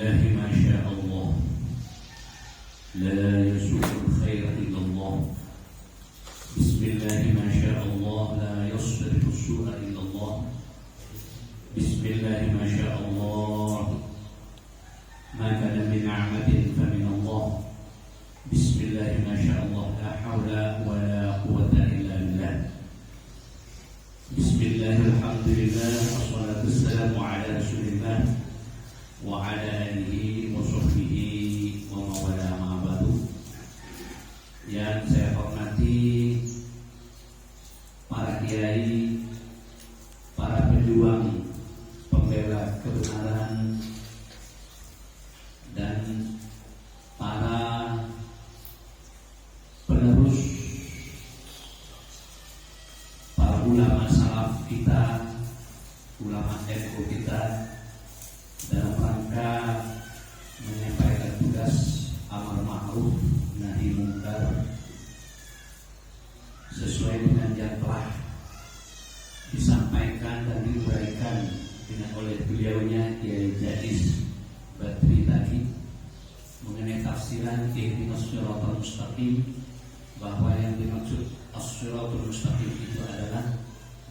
الله ما شاء الله لا يسوق الخير إلا الله بسم الله ما شاء الله لا يصرف السوء إلا الله بسم الله ما شاء الله ما كان من نعمة فمن الله بسم الله ما شاء الله لا حول ولا قوة إلا بالله بسم الله الحمد لله والصلاة والسلام على رسول الله وعلى آله وصحبه ومن والاه ما بعد. Yang saya hormati para kiai, para pejuang pembela kebenaran, dan para penerus, para ulama salaf kita, ulama NU kita, dalam rangka menyampaikan tugas amar ma'ruf nahi munkar sesuai dengan yang telah disampaikan dan diuraikan dengan oleh beliaunya Kiai Jais Badri tadi mengenai tafsiran ihdinas shiratal mustaqim, bahwa yang dimaksud as-shiratal mustaqim itu adalah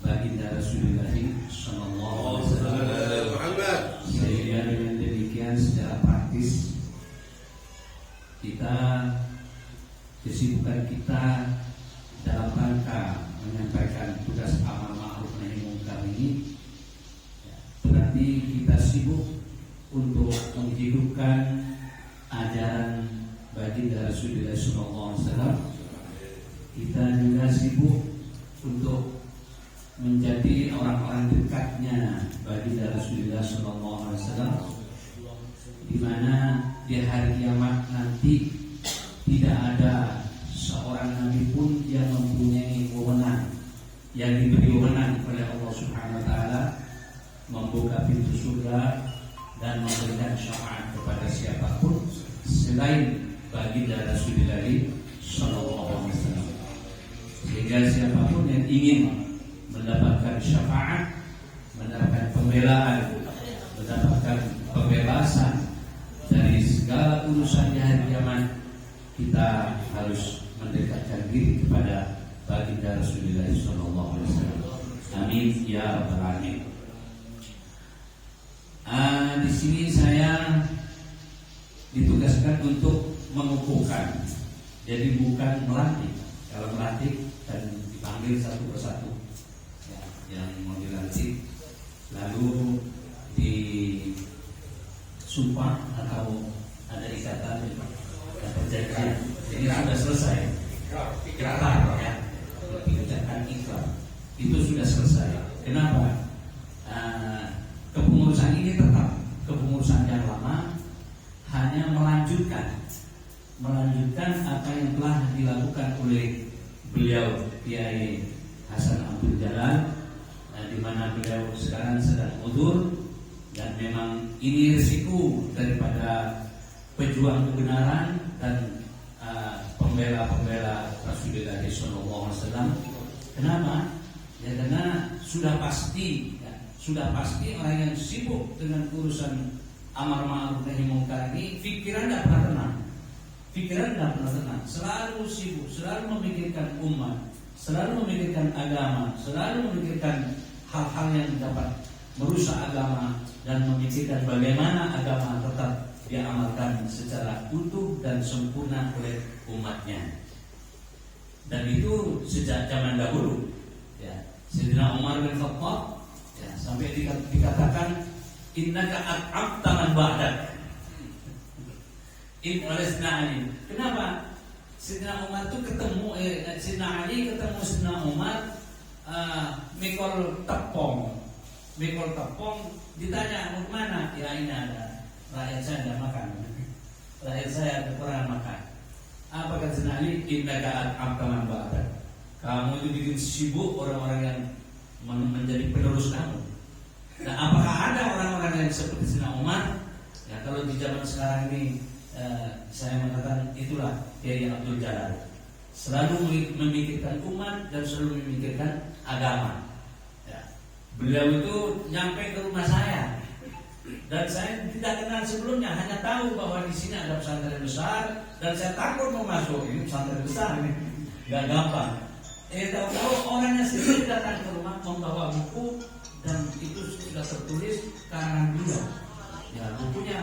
baginda Rasulullah sallallahu alaihi wasallam. Sehingga dengan demikian secara praktis kesibukan kita dalam rangka menyampaikan tugas amar ma'ruf nahi munkar ini berarti kita sibuk untuk menghidupkan ajaran baginda Rasulullah sallallahu alaihi wasallam. Kita juga sibuk untuk menjadi orang-orang dekatnya baginda Rasulullah sallallahu alaihi wasallam, di mana di hari kiamat nanti tidak ada seorang nabi pun yang mempunyai wewenang, yang diberi wewenang oleh Allah Subhanahu wa taala membuka pintu surga dan memberikan syafaat kepada siapapun selain baginda Rasulullah sallallahu alaihi wasallam. Sehingga siapapun yang ingin mendapatkan syafaat, mendapatkan pembelaan, mendapatkan pembebasan dari segala urusan di hari kiamat, kita harus mendekatkan diri kepada baginda Rasulullah sallallahu alaihi wasallam. Amin ya rabbal alamin. Di sini saya ditugaskan untuk mengukuhkan, jadi bukan melantik. Kalau melantik dan dipanggil satu persatu yang mau dilantik, lalu disumpah atau ada ikatan dan perjanjian. Jadi sudah selesai. Ikrar ya, diucapkan ikrar itu sudah selesai. Kenapa? Kepengurusan ini tetap kepengurusan yang lama, hanya melanjutkan apa yang telah dilakukan oleh beliau Kiai Hasan Abdul Jalal, di mana beliau sekarang sedang udzur, dan memang ini risiko daripada pejuang kebenaran dan pembela Rasulullah SAW. Kenapa? Ya karena sudah pasti orang yang sibuk dengan urusan amar ma'ruf nahi munkar ini pikiran tidak pernah tenang, selalu sibuk, selalu memikirkan umat, selalu memikirkan agama, selalu memikirkan hal-hal yang dapat merusak agama, dan memikirkan bagaimana agama tetap diamalkan secara utuh dan sempurna oleh umatnya. Dan itu sejak zaman dahulu ya. Sayyidina Umar bin Khattab ya, sampai dikatakan innaka at'amta man ba'dak in alasna Ali. Kenapa? Sayyidina Umar itu ketemu Sayyidina Ali ketemu Sayyidina Umar mikul tepung, ditanya mau kemana? Ya ini ada rakyat saya tidak makan, rakyat saya kekurangan makan. Apa kata Sayyidina Ali? Innaka at'amta man ba'dak. Kamu itu bikin sibuk orang-orang yang menjadi penerus kamu. Nah, apakah ada orang-orang yang seperti Sayyidina Umar? Ya kalau di zaman sekarang ini saya mengatakan itulah Kiai Abdul Jalal, selalu memikirkan umat dan selalu memikirkan agama ya. Beliau itu nyampe ke rumah saya Dan saya tidak kenal sebelumnya, hanya tahu bahwa di sini ada pesantren besar dan saya takut mau masuk. Ini pesantren besar ini, nggak gampang. Tahu-tahu orangnya sendiri datang ke rumah membawa buku dan itu sudah tertulis karangan beliau. Ya, bukunya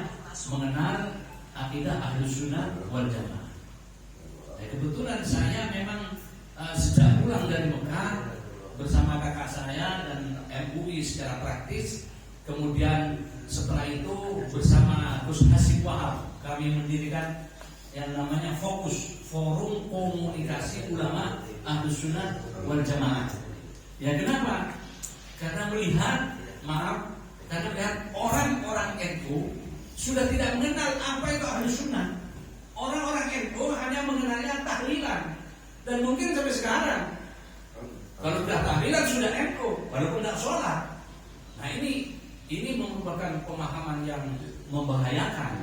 mengenal akidah Ahlus Sunnah wal Jamaah. Kebetulan saya memang sejak pulang dari Mekah bersama kakak saya dan MUI secara praktis. Kemudian setelah itu bersama Gus Hasib Wahab kami mendirikan yang namanya Fokus, Forum Komunikasi Ulama Ahlus Sunnah wal Jamaah. Ya, kenapa? Karena melihat orang-orang NU sudah tidak mengenal apa itu Ahlus Sunnah. Orang-orang NU hanya mengenalnya tahlilan. Dan mungkin sampai sekarang kalau sudah tahlilan sudah NU, walaupun tidak sholat. Nah ini merupakan pemahaman yang membahayakan,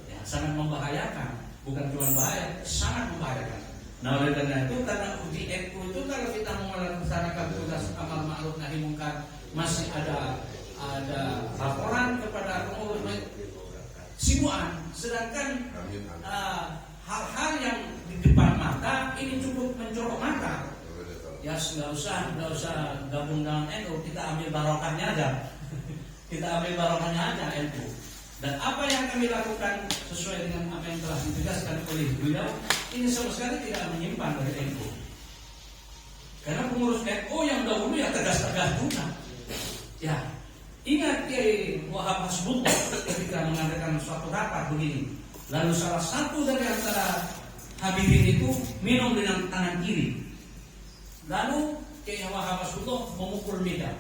ya, sangat membahayakan. Bukan cuma bahaya, sangat membahayakan. Nah oleh karena itu, karena uji NU itu kalau kita mau melaksanakan tugas amal ma'ruf nahi mungkar masih ada laporan kepada pengurus sibuan, sedangkan hal-hal yang di depan mata ini cukup mencolok mata. Ya nggak usah gabung dengan NU, kita ambil barokahnya aja. Kita ambil barokahnya aja NU. Dan apa yang kami lakukan sesuai dengan apa yang telah ditegaskan oleh beliau ini sama sekali tidak menyimpang dari NU. Karena pengurus NU yang dahulu ya tegas-tegas juga. Ya, ingat Kiai Wahab Hasbullah ketika mengadakan suatu rapat begini. Lalu salah satu dari antara hadirin itu minum dengan tangan kiri. Lalu Kiai Wahab Hasbullah memukul meja.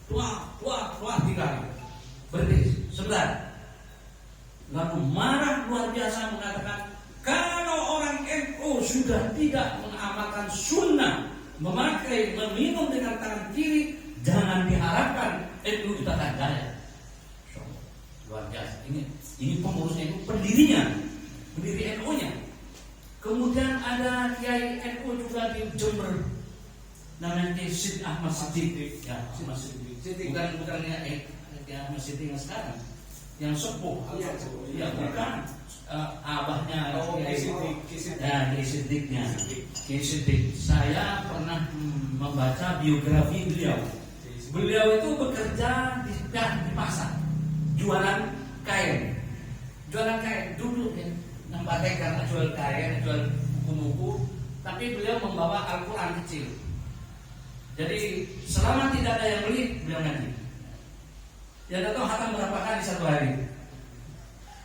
Tuah 3 kali. Berhenti sebentar. Lalu marah luar biasa mengatakan, kalau orang NU sudah tidak mengamalkan sunnah, meminum dengan tangan kiri, jangan diharapkan NU itu akan jaya. Luar biasa. Ini pengurus NU, pendiri NU-nya. Kemudian ada Kiai NU juga di Jember, namanya Syed Ahmad Siddiq. Ya, Ahmad Siddiq. Bukan Ahmad Siddiq yang sekarang. Yang sepuh, ya bukan abahnya Kiai Siddiq. Saya pernah membaca biografi beliau. Beliau itu bekerja di pasar, jualan kain, duduk ya, nempatnya karena jual kain, jual buku-buku. Tapi beliau membawa Al-Quran kecil. Jadi selama tidak ada yang beli, beliau ngaji. Ya tidak tahu khatam berapa kali satu hari.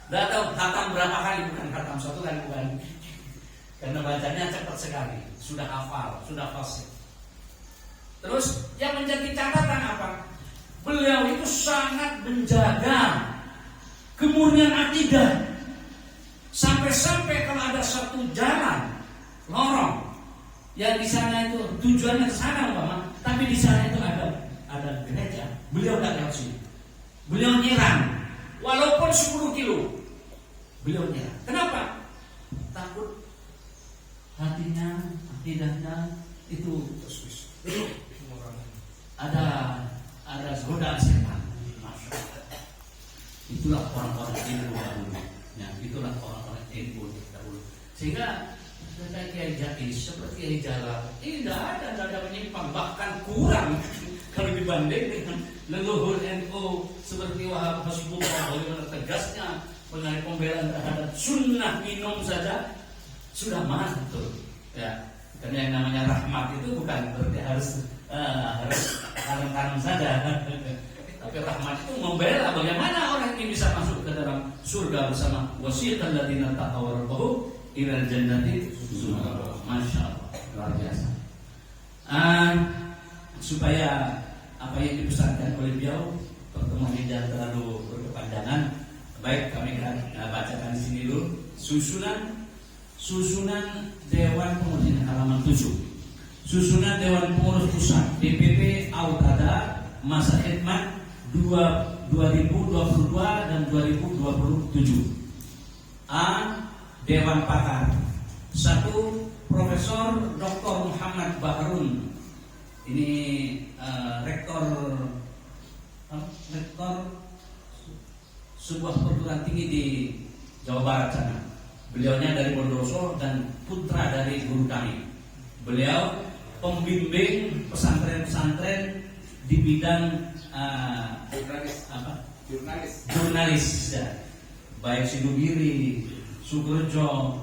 Tidak tahu khatam berapa kali, bukan khatam satu kali, bukan. Karena bacanya cepat sekali, sudah hafal, sudah fasih. Terus yang menjadi catatan apa? Beliau itu sangat menjaga kemurnian akidah. Sampai-sampai kalau ada satu jalan lorong yang di sana itu tujuannya ke sana umpama, tapi di sana itu ada gereja, beliau tidak lewat sini. Beliau nyerang, walaupun 10 kilo, beliau nyerang. Kenapa? Takut hatinya, akidahnya itu ada godaan setan. Itulah orang-orang NU dahulu. Ya, itulah orang-orang NU dahulu. Sehingga Kiai Jais seperti Kiai Jalal, ini tidak ada menyimpang, bahkan kurang kalau dibanding dengan leluhur NU seperti Wahab Hasbullah, bagaimana tegasnya mengenai pembelaan terhadap sunnah minum saja sudah mantul. Ya, karena yang namanya rahmat itu bukan berarti harus kalem-kalem saja. Tapi rahmat itu membela bagaimana orang ini bisa masuk ke dalam surga bersama wasiqal ladzina taqaw rabbuhum ilal jannati zumara. Masya Allah, luar biasa. Supaya apa yang dipesankan oleh beliau, pertemuan ini jangan terlalu berkepanjangan. Baik, kami akan bacakan di sini dulu susunan Dewan Pengurus halaman 7. Susunan Dewan Pengurus Pusat DPP Autada masa khidmat 2022 dan 2027. A. Dewan Pakar 1. Profesor Dr. Muhammad Baharun. Ini rektor sebuah perguruan tinggi di Jawa Barat sana. Beliaunya dari Bondowoso dan putra dari guru kami. Beliau pembimbing pesantren-pesantren di bidang jurnalis ya. Baik Sidugiri, Sukorejo,